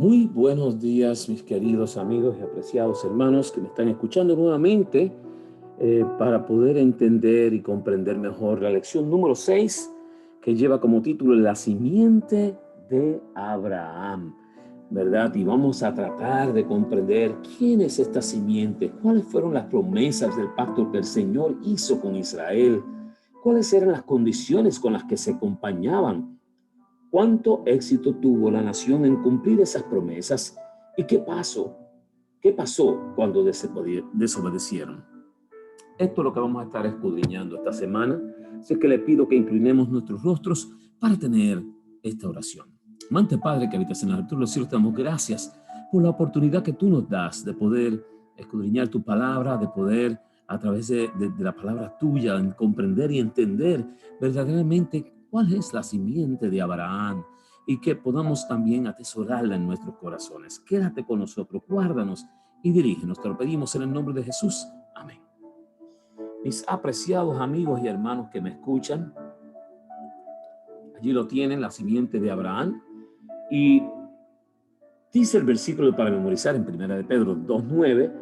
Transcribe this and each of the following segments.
Muy buenos días, mis queridos amigos y apreciados hermanos que me están escuchando nuevamente para poder entender y comprender mejor la lección número 6 que lleva como título La simiente de Abraham, ¿verdad? Y vamos a tratar de comprender quién es esta simiente, cuáles fueron las promesas del pacto que el Señor hizo con Israel, cuáles eran las condiciones con las que se acompañaban. ¿Cuánto éxito tuvo la nación en cumplir esas promesas? ¿Y qué pasó? ¿Qué pasó cuando desobedecieron? Esto es lo que vamos a estar escudriñando esta semana. Así que le pido que inclinemos nuestros rostros para tener esta oración. Amante Padre que habitas en la altura de los cielos, te damos gracias por la oportunidad que tú nos das de poder escudriñar tu palabra, de poder a través de la palabra tuya comprender y entender verdaderamente cuál es la simiente de Abraham y que podamos también atesorarla en nuestros corazones. Quédate con nosotros, guárdanos y dirígenos. Te lo pedimos en el nombre de Jesús. Amén. Mis apreciados amigos y hermanos que me escuchan, allí lo tienen, la simiente de Abraham. Y dice el versículo para memorizar en 1 de Pedro 2:9,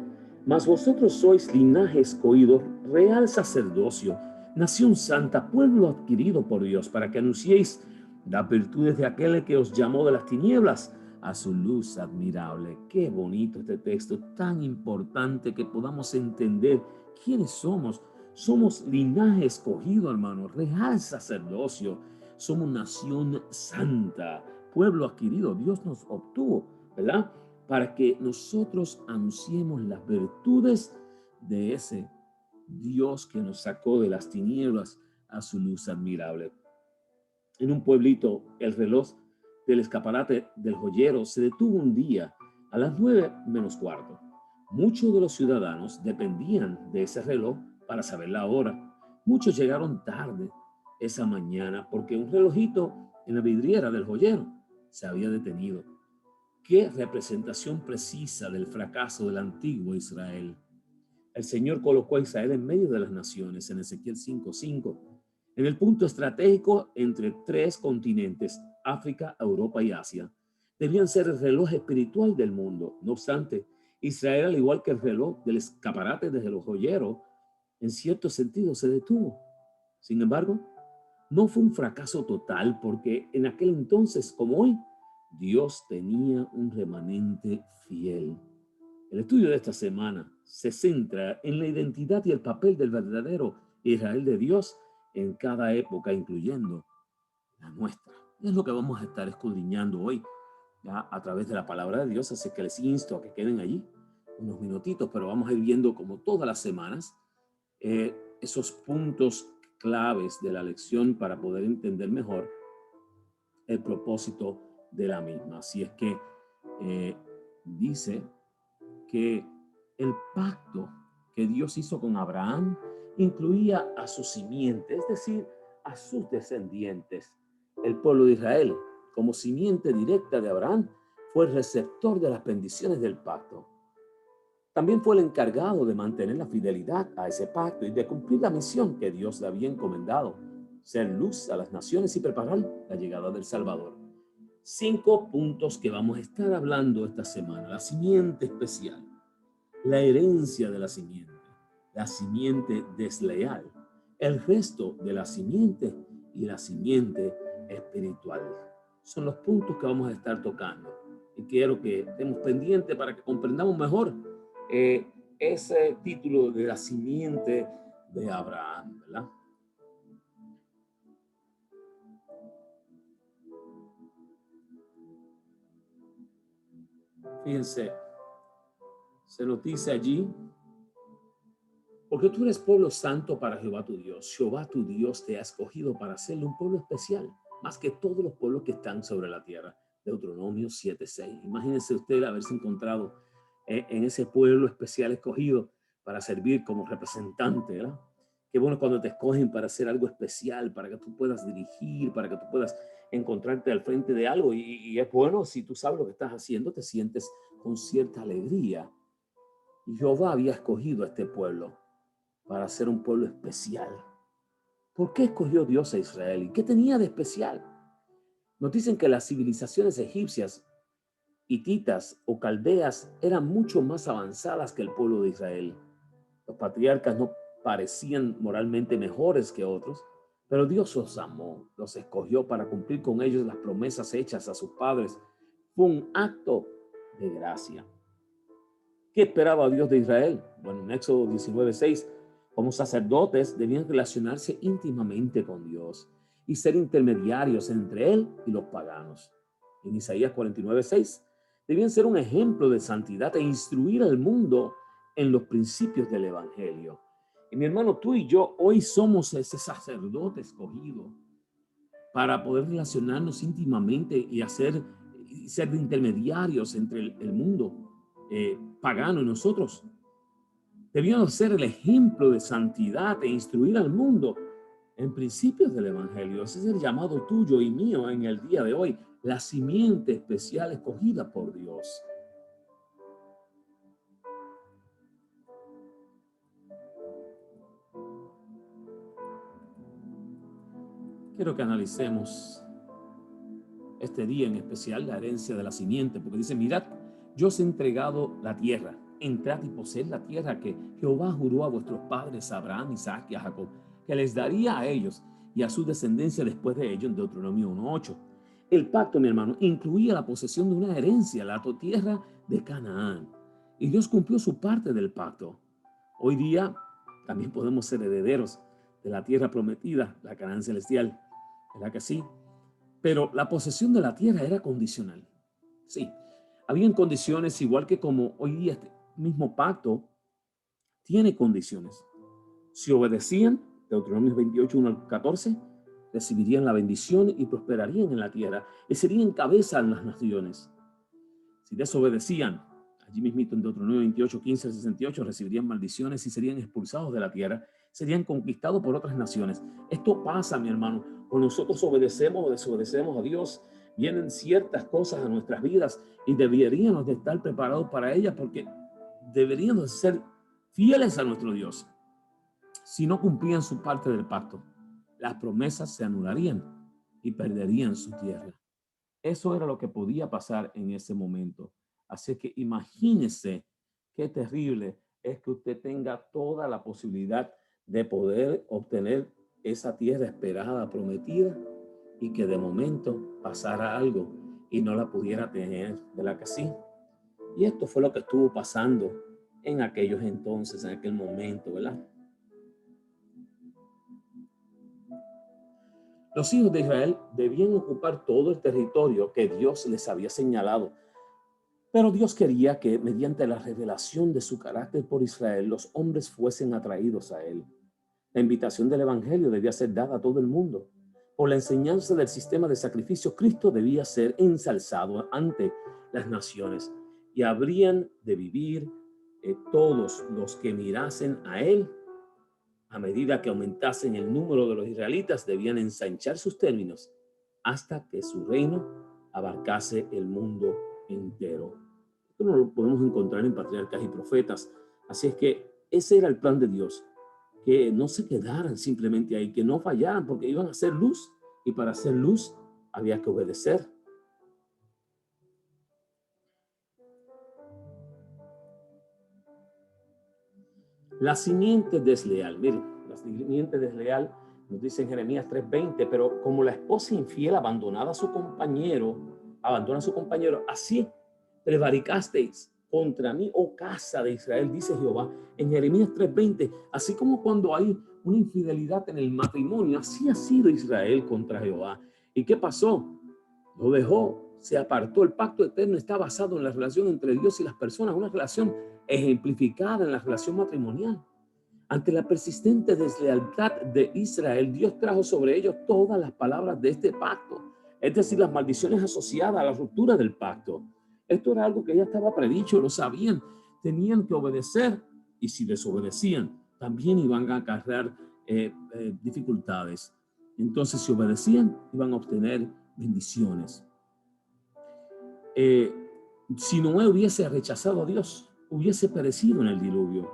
mas vosotros sois linaje escogido, real sacerdocio, nación santa, pueblo adquirido por Dios, para que anunciéis las virtudes de aquel que os llamó de las tinieblas a su luz admirable. Qué bonito este texto, tan importante que podamos entender quiénes somos. Somos linaje escogido, hermano, real sacerdocio. Somos nación santa, pueblo adquirido. Dios nos obtuvo, ¿verdad? Para que nosotros anunciemos las virtudes de ese Dios que nos sacó de las tinieblas a su luz admirable. En un pueblito, el reloj del escaparate del joyero se detuvo un día a las 9 menos cuarto. Muchos de los ciudadanos dependían de ese reloj para saber la hora. Muchos llegaron tarde esa mañana porque un relojito en la vidriera del joyero se había detenido. Qué representación precisa del fracaso del antiguo Israel. El Señor colocó a Israel en medio de las naciones en Ezequiel 5:5, en el punto estratégico entre tres continentes, África, Europa y Asia. Debían ser el reloj espiritual del mundo. No obstante, Israel, al igual que el reloj del escaparate desde los joyeros, en cierto sentido se detuvo. Sin embargo, no fue un fracaso total porque en aquel entonces, como hoy, Dios tenía un remanente fiel. El estudio de esta semana se centra en la identidad y el papel del verdadero Israel de Dios en cada época, incluyendo la nuestra. Es lo que vamos a estar escudriñando hoy, ya a través de la palabra de Dios, así que les insto a que queden allí unos minutitos, pero vamos a ir viendo como todas las semanas esos puntos claves de la lección para poder entender mejor el propósito de la misma. Así es que dice que el pacto que Dios hizo con Abraham incluía a su simiente, es decir, a sus descendientes. El pueblo de Israel, como simiente directa de Abraham, fue el receptor de las bendiciones del pacto. También fue el encargado de mantener la fidelidad a ese pacto y de cumplir la misión que Dios le había encomendado, ser luz a las naciones y preparar la llegada del Salvador. 5 puntos que vamos a estar hablando esta semana. La simiente especial, la herencia de la simiente desleal, el resto de la simiente y la simiente espiritual. Son los puntos que vamos a estar tocando y quiero que estemos pendientes para que comprendamos mejor ese título de la simiente de Abraham, ¿verdad? Fíjense, se nos dice allí, porque tú eres pueblo santo para Jehová tu Dios. Jehová tu Dios te ha escogido para hacerle un pueblo especial, más que todos los pueblos que están sobre la tierra. Deuteronomio 7:6. Imagínense usted haberse encontrado en ese pueblo especial escogido para servir como representante, ¿verdad? Qué bueno cuando te escogen para hacer algo especial, para que tú puedas dirigir, para que tú puedas encontrarte al frente de algo. Y es bueno si tú sabes lo que estás haciendo, te sientes con cierta alegría. Y Jehová había escogido a este pueblo para ser un pueblo especial. ¿Por qué escogió Dios a Israel? ¿Y qué tenía de especial? Nos dicen que las civilizaciones egipcias hititas o caldeas eran mucho más avanzadas que el pueblo de Israel. Los patriarcas no parecían moralmente mejores que otros, pero Dios los amó, los escogió para cumplir con ellos las promesas hechas a sus padres. Fue un acto de gracia. ¿Qué esperaba Dios de Israel? Bueno, en Éxodo 19:6, como sacerdotes debían relacionarse íntimamente con Dios y ser intermediarios entre Él y los paganos. En Isaías 49:6, debían ser un ejemplo de santidad e instruir al mundo en los principios del Evangelio. Y mi hermano, tú y yo hoy somos ese sacerdote escogido para poder relacionarnos íntimamente y ser intermediarios entre el mundo pagano y nosotros. Debíamos ser el ejemplo de santidad e instruir al mundo en principios del Evangelio. Ese es el llamado tuyo y mío en el día de hoy, la simiente especial escogida por Dios. Quiero que analicemos este día en especial la herencia de la simiente, porque dice, mirad, yo os he entregado la tierra, entrad y poseed la tierra que Jehová juró a vuestros padres, a Abraham, Isaac y a Jacob, que les daría a ellos y a su descendencia después de ellos, en Deuteronomio 1:8. El pacto, mi hermano, incluía la posesión de una herencia, la tierra de Canaán, y Dios cumplió su parte del pacto. Hoy día también podemos ser herederos de la tierra prometida, la Canaán celestial, ¿verdad que sí? Pero la posesión de la tierra era condicional. Sí, habían condiciones igual que como hoy día este mismo pacto tiene condiciones. Si obedecían, Deuteronomio 28:1-14, recibirían la bendición y prosperarían en la tierra y serían cabeza en las naciones. Si desobedecían, allí mismito en Deuteronomio 28:15-68, recibirían maldiciones y serían expulsados de la tierra, serían conquistados por otras naciones. Esto pasa, mi hermano, cuando nosotros obedecemos o desobedecemos a Dios, vienen ciertas cosas a nuestras vidas y deberíamos de estar preparados para ellas porque deberíamos ser fieles a nuestro Dios. Si no cumplían su parte del pacto, las promesas se anularían y perderían su tierra. Eso era lo que podía pasar en ese momento. Así que imagínese qué terrible es que usted tenga toda la posibilidad de poder obtener esa tierra esperada, prometida, y que de momento pasara algo y no la pudiera tener, ¿verdad que sí? Y esto fue lo que estuvo pasando en aquellos entonces, en aquel momento, ¿verdad? Los hijos de Israel debían ocupar todo el territorio que Dios les había señalado. Pero Dios quería que mediante la revelación de su carácter por Israel, los hombres fuesen atraídos a él. La invitación del evangelio debía ser dada a todo el mundo. Por la enseñanza del sistema de sacrificio, Cristo debía ser ensalzado ante las naciones y habrían de vivir todos los que mirasen a él. A medida que aumentasen el número de los israelitas, debían ensanchar sus términos hasta que su reino abarcase el mundo entero. Esto no lo podemos encontrar en Patriarcas y Profetas. Así es que ese era el plan de Dios, que no se quedaran simplemente ahí, que no fallaran, porque iban a hacer luz, y para hacer luz había que obedecer. La simiente desleal, miren, la simiente desleal nos dice en Jeremías 3:20, pero como la esposa infiel abandona a su compañero, así prevaricasteis contra mí, oh casa de Israel, dice Jehová, en Jeremías 3:20, así como cuando hay una infidelidad en el matrimonio, así ha sido Israel contra Jehová. ¿Y qué pasó? Lo dejó, se apartó. El pacto eterno está basado en la relación entre Dios y las personas, una relación ejemplificada en la relación matrimonial. Ante la persistente deslealtad de Israel, Dios trajo sobre ellos todas las palabras de este pacto, es decir, las maldiciones asociadas a la ruptura del pacto. Esto era algo que ya estaba predicho, lo sabían, tenían que obedecer, y si desobedecían, también iban a acarrear dificultades. Entonces, si obedecían, iban a obtener bendiciones. Si Noé hubiese rechazado a Dios, hubiese perecido en el diluvio.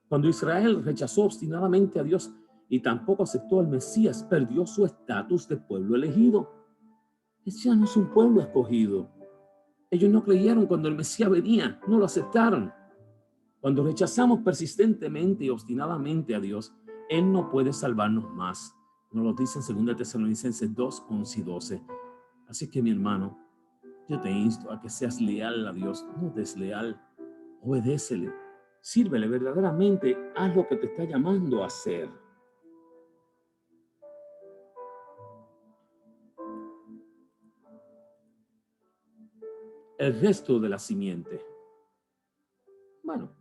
Cuando Israel rechazó obstinadamente a Dios y tampoco aceptó al Mesías, perdió su estatus de pueblo elegido. Ya no es un pueblo escogido. Ellos no creyeron cuando el Mesías venía, no lo aceptaron. Cuando rechazamos persistentemente y obstinadamente a Dios, Él no puede salvarnos más. Nos lo dice en 2 Tesalonicenses 2, 11 y 12. Así que mi hermano, yo te insto a que seas leal a Dios, no desleal. Obedécele, sírvele verdaderamente, haz lo que te está llamando a hacer. El resto de la simiente. Bueno,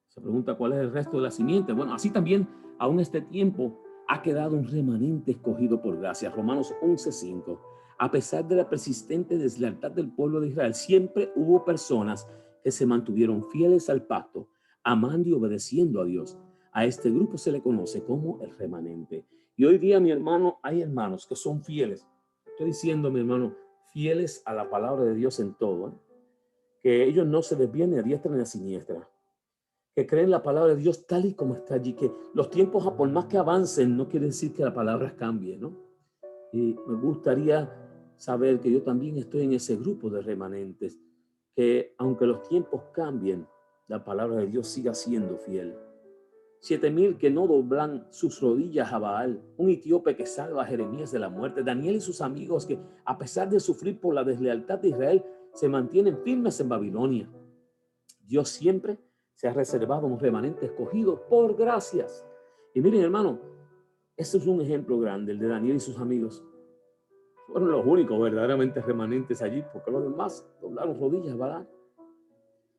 se pregunta cuál es el resto de la simiente. Bueno, así también aún este tiempo ha quedado un remanente escogido por gracia. Romanos 11:5. A pesar de la persistente deslealtad del pueblo de Israel, siempre hubo personas que se mantuvieron fieles al pacto, amando y obedeciendo a Dios. A este grupo se le conoce como el remanente. Y hoy día, mi hermano, hay hermanos que son fieles. Estoy diciendo, mi hermano, fieles a la palabra de Dios en todo, ¿eh? Que ellos no se desvían ni a diestra ni a siniestra, que creen la palabra de Dios tal y como está allí, que los tiempos, por más que avancen, no quiere decir que la palabra cambie, ¿no? Y me gustaría saber que yo también estoy en ese grupo de remanentes, que aunque los tiempos cambien, la palabra de Dios siga siendo fiel. 7,000 que no doblan sus rodillas a Baal, un etíope que salva a Jeremías de la muerte, Daniel y sus amigos que a pesar de sufrir por la deslealtad de Israel, se mantienen firmes en Babilonia. Dios siempre se ha reservado un remanente escogido por gracias. Y miren, hermano, este es un ejemplo grande, el de Daniel y sus amigos. Fueron los únicos verdaderamente remanentes allí, porque los demás doblaron rodillas, ¿verdad?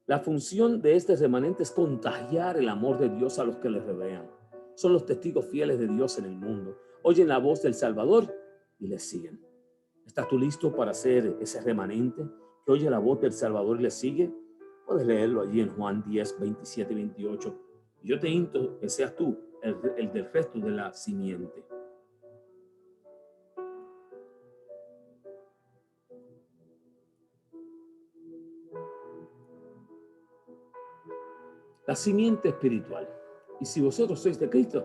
La función de este remanente es contagiar el amor de Dios a los que le rodean. Son los testigos fieles de Dios en el mundo. Oyen la voz del Salvador y le siguen. ¿Estás tú listo para ser ese remanente que oye la voz del Salvador y le sigue? Puedes leerlo allí en Juan 10, 27 y 28. Yo te invito que seas tú el del resto de la simiente. La simiente espiritual. Y si vosotros sois de Cristo,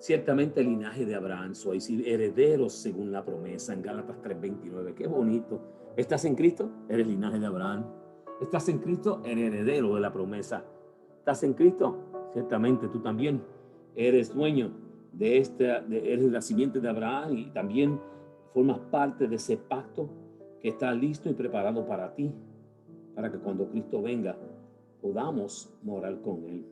ciertamente el linaje de Abraham sois herederos según la promesa en Gálatas 3:29. Qué bonito. ¿Estás en Cristo? Eres linaje de Abraham. ¿Estás en Cristo? Eres heredero de la promesa. ¿Estás en Cristo? Ciertamente tú también eres dueño eres la simiente de Abraham y también formas parte de ese pacto que está listo y preparado para ti, para que cuando Cristo venga podamos morar con él.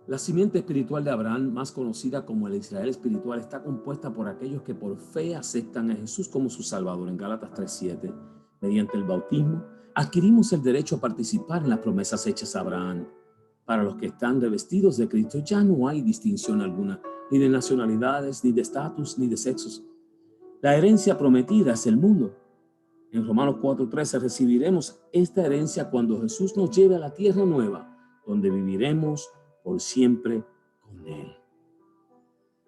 La simiente espiritual de Abraham, más conocida como el Israel espiritual, está compuesta por aquellos que por fe aceptan a Jesús como su Salvador. En Gálatas 3:7, mediante el bautismo, adquirimos el derecho a participar en las promesas hechas a Abraham. Para los que están revestidos de Cristo ya no hay distinción alguna, ni de nacionalidades, ni de estatus, ni de sexos. La herencia prometida es el mundo. En Romanos 4:13 recibiremos esta herencia cuando Jesús nos lleve a la tierra nueva, donde viviremos por siempre con Él.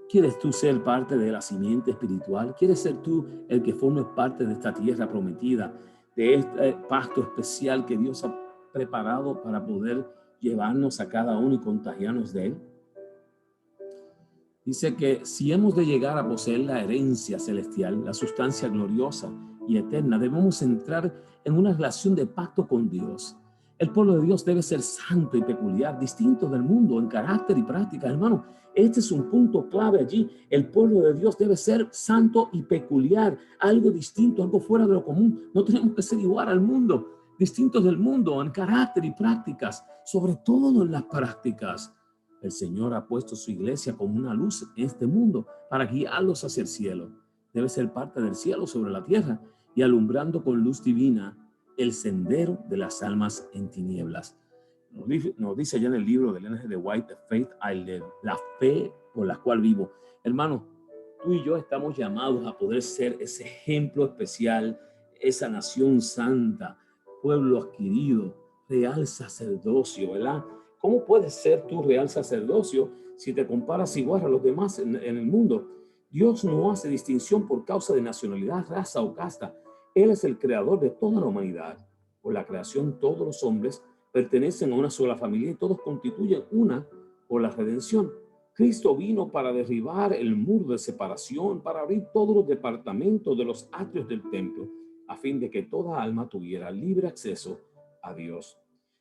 ¿Quieres tú ser parte de la simiente espiritual? ¿Quieres ser tú el que forme parte de esta tierra prometida, de este pacto especial que Dios ha preparado para poder llevarnos a cada uno y contagiarnos de Él? Dice que si hemos de llegar a poseer la herencia celestial, la sustancia gloriosa y eterna, debemos entrar en una relación de pacto con Dios. El pueblo de Dios debe ser santo y peculiar, distinto del mundo en carácter y práctica. Hermano, este es un punto clave allí. El pueblo de Dios debe ser santo y peculiar, algo distinto, algo fuera de lo común. No tenemos que ser igual al mundo, distintos del mundo en carácter y prácticas, sobre todo en las prácticas. El Señor ha puesto su iglesia como una luz en este mundo para guiarlos hacia el cielo. Debe ser parte del cielo sobre la tierra y alumbrando con luz divina el sendero de las almas en tinieblas. Nos dice allá en el libro de Ellen G. White, The Faith I Live, la fe por la cual vivo. Hermano, tú y yo estamos llamados a poder ser ese ejemplo especial, esa nación santa, pueblo adquirido, real sacerdocio, ¿verdad? ¿Cómo puedes ser tu real sacerdocio si te comparas igual a los demás en el mundo? Dios no hace distinción por causa de nacionalidad, raza o casta. Él es el creador de toda la humanidad. Por la creación, todos los hombres pertenecen a una sola familia y todos constituyen una por la redención. Cristo vino para derribar el muro de separación, para abrir todos los departamentos de los atrios del templo. a fin de que toda alma tuviera libre acceso a Dios.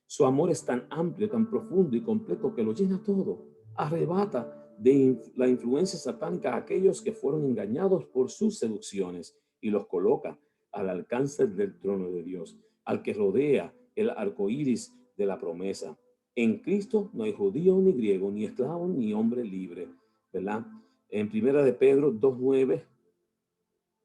Su amor es tan amplio, tan profundo y completo que lo llena todo. Arrebata de la influencia satánica a aquellos que fueron engañados por sus seducciones y los coloca al alcance del trono de Dios, al que rodea el arco iris de la promesa. En Cristo no hay judío ni griego, ni esclavo ni hombre libre, ¿verdad? En Primera de Pedro 2:9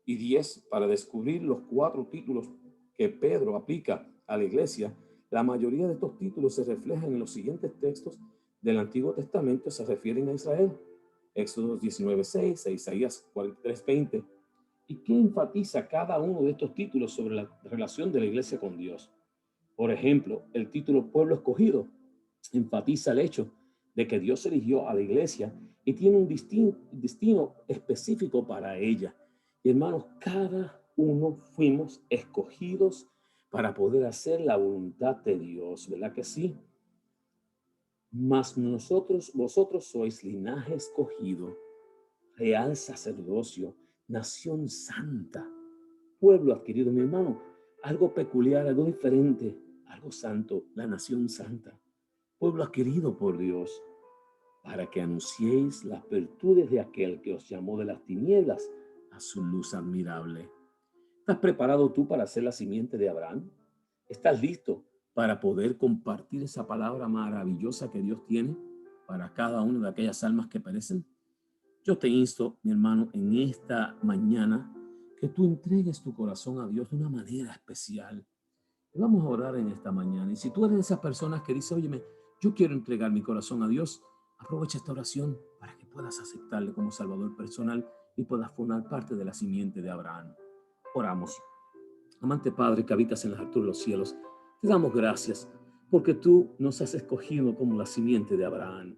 y 10, para descubrir los 4 títulos que Pedro aplica a la iglesia, la mayoría de estos títulos se reflejan en los siguientes textos del Antiguo Testamento, se refieren a Israel. Éxodo 19:6, Isaías 43:20. ¿Y qué enfatiza cada uno de estos títulos sobre la relación de la iglesia con Dios? Por ejemplo, el título Pueblo Escogido enfatiza el hecho de que Dios eligió a la iglesia y tiene un destino específico para ella. Y hermanos, cada uno fuimos escogidos para poder hacer la voluntad de Dios, ¿verdad que sí? Mas vosotros sois linaje escogido, real sacerdocio, nación santa, pueblo adquirido, mi hermano, algo peculiar, algo diferente, algo santo, la nación santa, pueblo adquirido por Dios, para que anunciéis las virtudes de aquel que os llamó de las tinieblas a su luz admirable. ¿Estás preparado tú para ser la simiente de Abraham? ¿Estás listo para poder compartir esa palabra maravillosa que Dios tiene para cada una de aquellas almas que perecen? Yo te insto, mi hermano, en esta mañana, que tú entregues tu corazón a Dios de una manera especial. Vamos a orar en esta mañana. Y si tú eres de esas personas que dice, óyeme, yo quiero entregar mi corazón a Dios, aprovecha esta oración para que puedas aceptarle como Salvador personal y puedas formar parte de la simiente de Abraham. Oramos. Amante Padre que habitas en las alturas de los cielos, te damos gracias porque tú nos has escogido como la simiente de Abraham.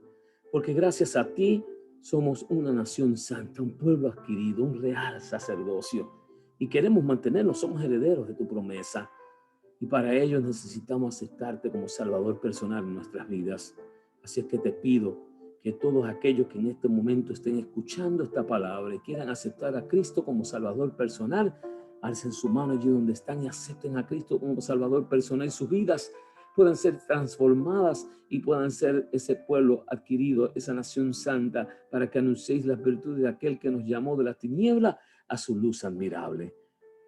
Porque gracias a ti somos una nación santa, un pueblo adquirido, un real sacerdocio. Y queremos mantenernos, somos herederos de tu promesa. Y para ello necesitamos aceptarte como Salvador personal en nuestras vidas. Así es que te pido que todos aquellos que en este momento estén escuchando esta palabra y quieran aceptar a Cristo como Salvador personal, alcen su mano allí donde están y acepten a Cristo como Salvador personal y sus vidas puedan ser transformadas y puedan ser ese pueblo adquirido, esa nación santa, para que anunciéis las virtudes de aquel que nos llamó de la tiniebla a su luz admirable.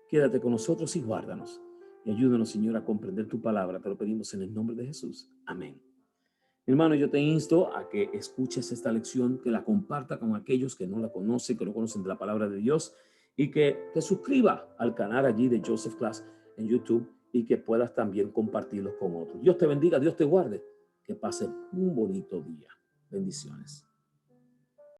Quédate con nosotros y guárdanos. Y ayúdanos, Señor, a comprender tu palabra. Te lo pedimos en el nombre de Jesús. Amén. Hermano, yo te insto a que escuches esta lección, que la comparta con aquellos que no la conocen, que no conocen de la palabra de Dios, y que te suscriba al canal allí de Joseph Class en YouTube y que puedas también compartirlos con otros. Dios te bendiga, Dios te guarde. Que pasen un bonito día. Bendiciones.